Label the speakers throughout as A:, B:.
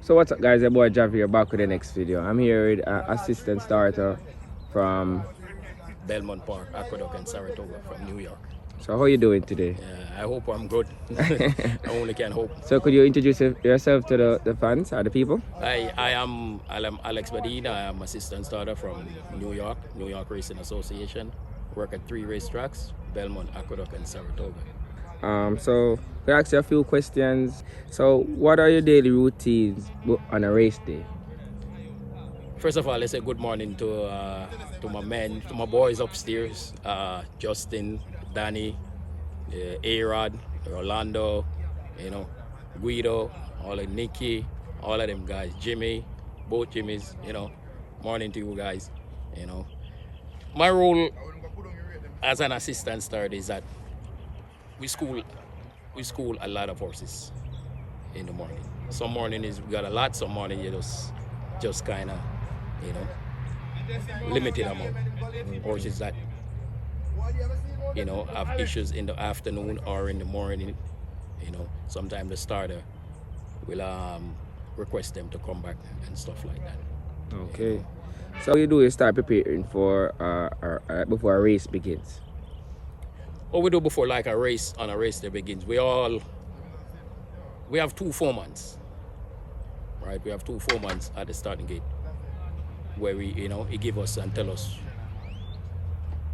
A: So what's up guys, your boy Jav here back with the next video. I'm here with assistant starter from...
B: Belmont Park, Aqueduct and Saratoga from New York.
A: So how you doing today?
B: I hope I'm good. I only can hope.
A: So could you introduce yourself to the fans or the people?
B: I'm Alex Badine. I am assistant starter from New York Racing Association. Work at 3 racetracks, Belmont, Aqueduct and Saratoga.
A: So we ask you a few questions. So what are your daily routines on a race day?
B: First of all, let's say good morning to my men, to my boys upstairs, Justin, Danny, A-Rod, Orlando, Guido, all of Nikki, all of them guys, Jimmy, both Jimmys, morning to you guys, My role as an assistant starter is that we school a lot of horses in the morning. Some morning we got a lot, some morning you just kind of, limited amount horses that have issues in the afternoon or in the morning. Sometimes the starter will request them to come back and stuff like that.
A: Okay. So what you do is start preparing for before a race begins.
B: What we do before a race that begins, we have 2 4-months, right? We have 2 4-months at the starting gate where we, it give us and tell us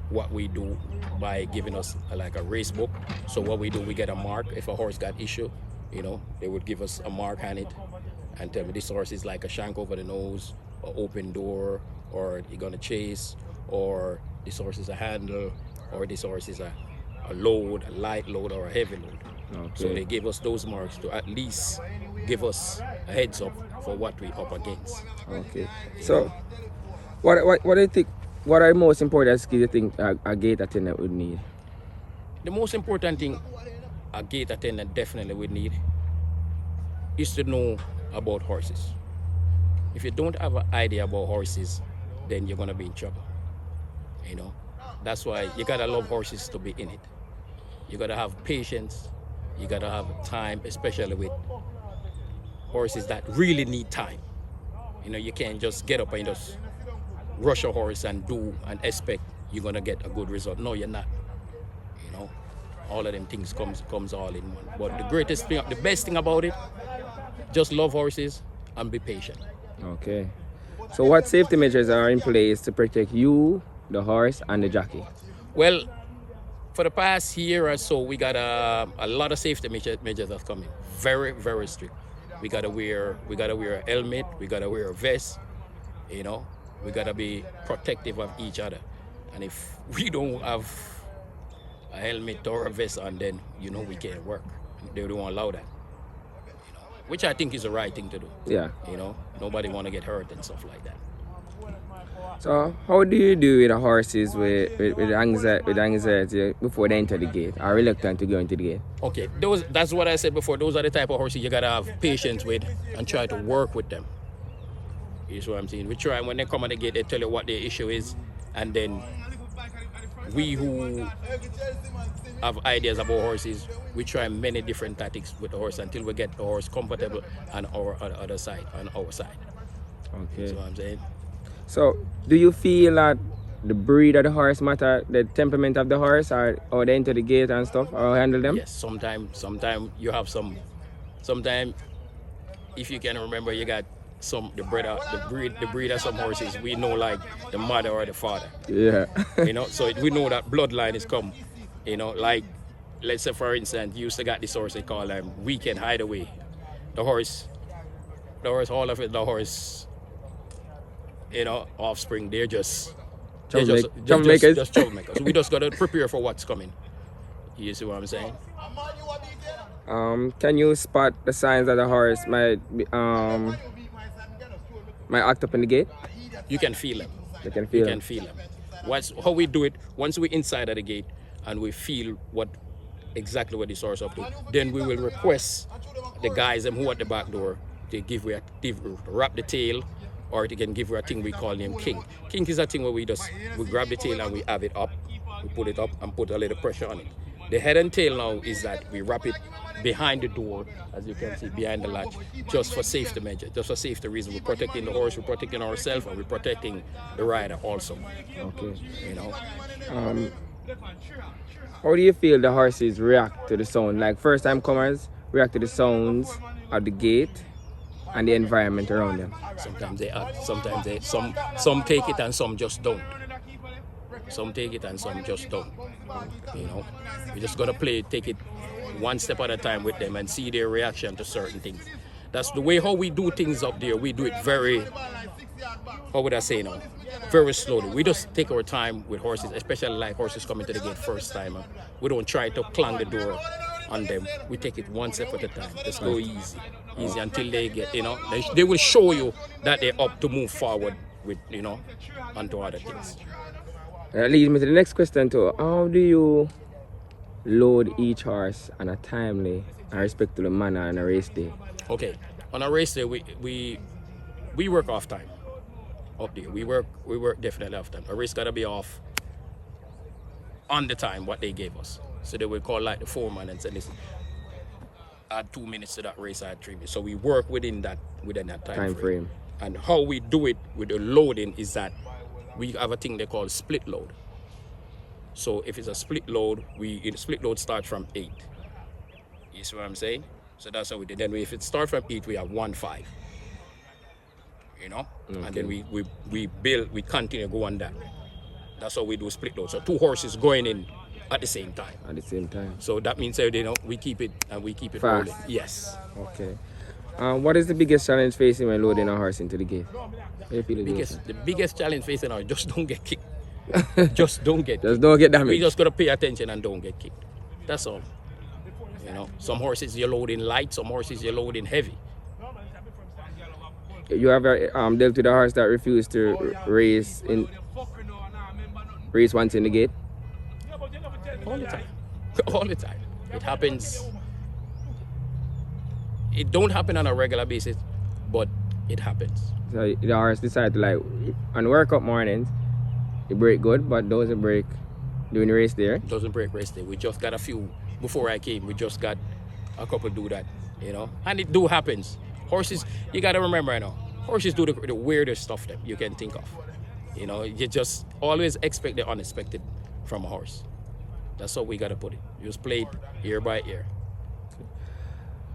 B: what we do by giving us a race book. So what we do, we get a mark. If a horse got issue, they would give us a mark on it and tell me this horse is like a shank over the nose, or open door, or you're gonna chase, or this horse is a handle, or this horse is a load, a light load or a heavy load.
A: Okay.
B: So they give us those marks to at least give us a heads up for what we up against.
A: Okay. So what do you think, what are the most important skills you think a gate attendant would need?
B: The most important thing a gate attendant definitely would need is to know about horses. If you don't have an idea about horses, then you're gonna be in trouble. That's why you gotta love horses to be in it. You gotta have patience, you gotta have time, especially with horses that really need time. You can't just get up and just rush a horse and do and expect you're gonna get a good result. No, you're not. All of them things comes all in one. But the best thing about it, just love horses and be patient.
A: Okay. So what safety measures are in place to protect you, the horse, and the jockey?
B: Well, for the past year or so, we got a lot of safety measures have come in. Very, very strict. We gotta wear a helmet. We gotta wear a vest. We gotta be protective of each other. And if we don't have a helmet or a vest on, then we can't work. They don't allow that. Which I think is the right thing to do.
A: Yeah.
B: Nobody want to get hurt and stuff like that.
A: So how do you do with the horses with anxiety before they enter the gate, are reluctant to go into the gate?
B: Okay, that's what I said before. Those are the type of horses you gotta have patience with and try to work with them. You see what I'm saying? We try, when they come at the gate, they tell you what their issue is, and then we who have ideas about horses, we try many different tactics with the horse until we get the horse comfortable on our other side, on our side.
A: Okay.
B: You see what I'm saying?
A: So do you feel that the breed of the horse matter, the temperament of the horse, or they enter the gate and stuff, or handle them?
B: Yes, sometimes you have sometimes if you can remember, you got the breed of some horses, we know like the mother or the father.
A: Yeah.
B: So we know that bloodline is come. Like let's say for instance, you used to got this horse they call Weekend Hideaway. The horse, all of it, the horse, offspring, they're just
A: troublemakers.
B: Troublemakers. We just gotta prepare for what's coming. You see what I'm saying?
A: Can you spot the signs that the horse might act up in the gate?
B: You can feel them.
A: You can feel them.
B: How we do it, once we inside of the gate and we feel exactly what this horse up to, then we will request the guys who at the back door to wrap the tail, or they can give her a thing we call him king. King is a thing where we grab the tail and we have it up, we put it up and put a little pressure on it. The head and tail now is that we wrap it behind the door, as you can see, behind the latch, just for safety measure, just for safety reason. We're protecting the horse, we're protecting ourselves, and we're protecting the rider also.
A: Okay.
B: You know.
A: How do you feel the horses react to the sound? Like first time comers react to the sounds of the gate and the environment around them.
B: Sometimes they act, sometimes they some take it and some just don't. Some take it and some just don't. You know. We just gotta take it one step at a time with them and see their reaction to certain things. That's the way how we do things up there. We do it very, how would I say now? Very slowly. We just take our time with horses, especially like horses coming to the gate first time. We don't try to clang the door on them. We take it one step at a time. Just go easy until they get, you know, they will show you that they're up to move forward with, you know, onto other things.
A: That leads me to the next question too. How do you load each horse in a timely and respectful manner on a race day?
B: Okay, on a race day, we work off time up there. We work definitely off time. A race gotta be off on the time what they gave us. So they will call like the foreman and say, listen, add 2 minutes to that race, add 3 minutes. So we work within that time frame. And how we do it with the loading is that we have a thing they call split load. So if it's a split load, split load starts from 8. You see what I'm saying? So that's how we did. Then if it starts from 8, we have 1-5. You know? Okay. And then we continue go on that. That's how we do split load. So 2 horses going in at the same time.
A: At the same time.
B: So that means we keep it
A: fast.
B: rolling. Yes.
A: Okay. What is the biggest challenge facing when loading a horse into the gate? How you feel
B: the biggest challenge facing our just don't get kicked. Just don't get
A: damaged.
B: We just gotta pay attention and don't get kicked. That's all. You know, some horses you're loading light, some horses you're loading heavy.
A: You ever dealt with a horse that refused to race once in the gate?
B: All the time. All the time. It happens. It don't happen on a regular basis, but it happens.
A: So the horse decided to, like, on workout mornings, it break good, but doesn't break during the race there.
B: Doesn't break race day. We just got a few before I came. We just got a couple do that, you know. And it do happens. Horses, you gotta remember, you know, horses do the weirdest stuff that you can think of. You know, you just always expect the unexpected from a horse. That's how we gotta put it. You just play it ear by ear.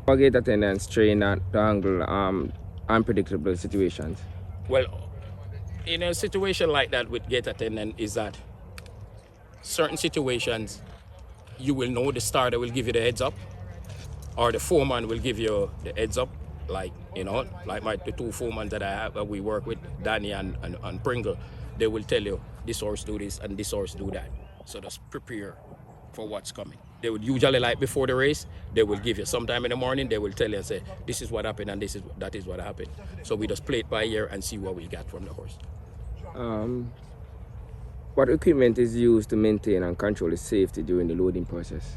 A: How gate attendants train to handle unpredictable situations?
B: Well, in a situation like that with gate attendant is that certain situations you will know the starter will give you the heads up or the foreman will give you the heads up, like, you know, like the 2 foremen that I have that we work with, Danny and Pringle. They will tell you this horse do this and this horse do that. So just prepare for what's coming. They would usually, like before the race, they will give you sometime in the morning, they will tell you and say, this is what happened and that is what happened. So we just play it by ear and see what we got from the horse.
A: What equipment is used to maintain and control the safety during the loading process?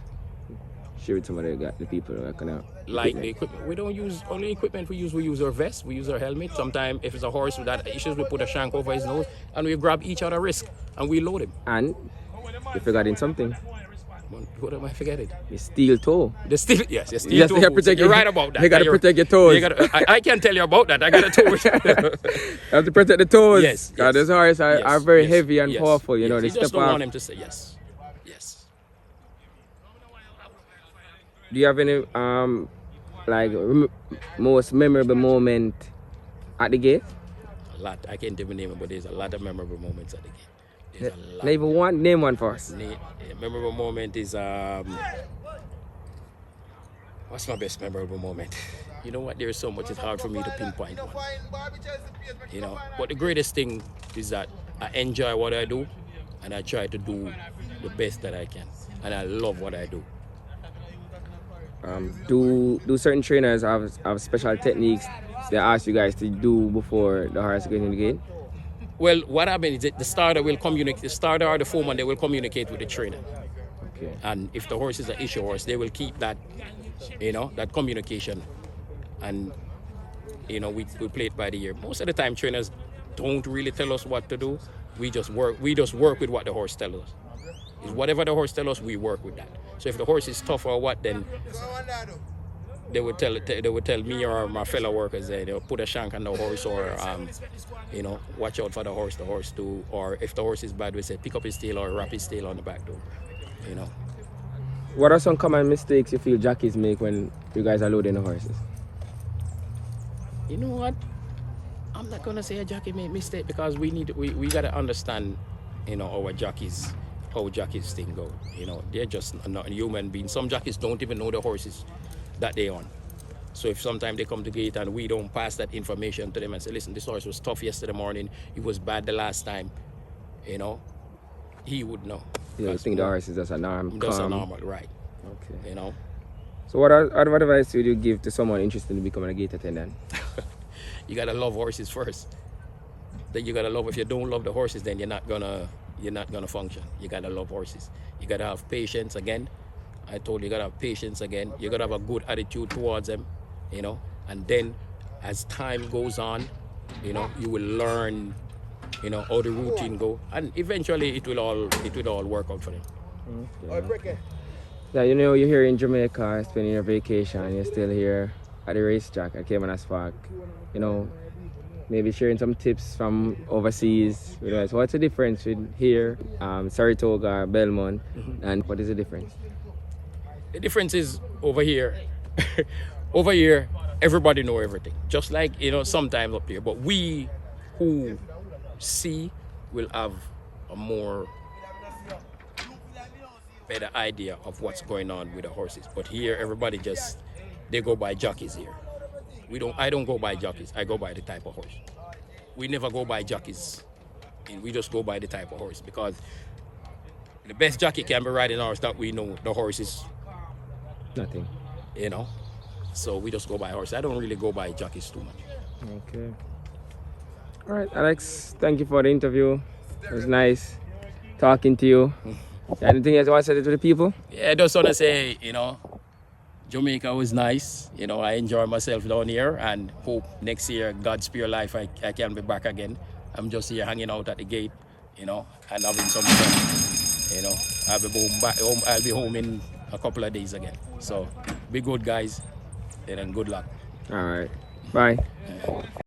A: Share with some of the people that can
B: like the equipment. We don't use only equipment we use our vest, we use our helmet. Sometimes if it's a horse with that issues, we put a shank over his nose and we grab each other wrist and we load him.
A: And you forgetting something.
B: What am I forgetting?
A: The steel toe.
B: The steel, yes, the steel toe. You're right about that.
A: You gotta protect your toes.
B: I can't tell you about that. I got a toe.
A: You have to protect the toes.
B: Yes.
A: Because those horses are very heavy and powerful. You know, they
B: you
A: step
B: just don't
A: off.
B: want him to say yes. Yes.
A: Do you have any most memorable moment at the gate?
B: A lot. I can't even name it, but there's a lot of memorable moments at the gate. There's a lot.
A: Name one for us.
B: Memorable moment is what's my best memorable moment? You know what? There's so much. It's hard for me to pinpoint one. You know, but the greatest thing is that I enjoy what I do, and I try to do the best that I can, and I love what I do.
A: Do certain trainers have special techniques they ask you guys to do before the horse gets in the gate?
B: Well, what happens is the starter will communicate. The starter or the foreman, they will communicate with the trainer.
A: Okay.
B: And if the horse is an issue horse, they will keep that, you know, that communication. And, you know, we play it by the ear. Most of the time, trainers don't really tell us what to do. We just work with what the horse tells us. Whatever the horse tells us, we work with that. So if the horse is tough or what, then they would tell me or my fellow workers that they'll put a shank on the horse, or watch out for the horse too. Or if the horse is bad, we say pick up his tail or wrap his tail on the back door.
A: What are some common mistakes you feel jockeys make when you guys are loading the horses?
B: You know what? I'm not gonna say a jockey made mistake, because we gotta understand, our jockeys, how jockeys thing go. They're just not human beings. Some jockeys don't even know the horses that they on. So if sometimes they come to gate and we don't pass that information to them and say, listen, this horse was tough yesterday morning, it was bad the last time, he would know.
A: You think the horse is just a normal?
B: Just a normal, right.
A: Okay.
B: So
A: what advice would you give to someone interested in becoming a gate attendant?
B: You gotta love horses first. Then you gotta love. If you don't love the horses, then you're not gonna function. You gotta love horses. You gotta have patience again. I told you, gotta have patience again. You gotta have a good attitude towards them, and then as time goes on, you will learn, how the routine go, and eventually it will all work out for them.
A: Okay. Yeah, you're here in Jamaica, spending your vacation, you're still here at the racetrack at Caymanas Park. Maybe sharing some tips from overseas. So what's the difference with here, Saratoga, Belmont, and what is the difference?
B: The difference is over here. Over here, everybody know everything. Just like, sometimes up here. But we who see will have a more better idea of what's going on with the horses. But here, everybody they go by jockeys here. I don't go by jockeys. I go by the type of horse. We never go by jockeys. We just go by the type of horse, because the best jockey can be riding a horse that we know the horse is
A: nothing.
B: So we just go by horse. I don't really go by jockeys too much.
A: Okay. All right, Alex, thank you for the interview. It was nice talking to you. Anything else you want to say to the people?
B: Yeah, I just want to say, Jamaica was nice. I enjoy myself down here, and hope next year, God spare life, I can be back again. I'm just here hanging out at the gate, and having some fun. I'll be home in a couple of days again. So be good, guys, and good luck.
A: All right. Bye.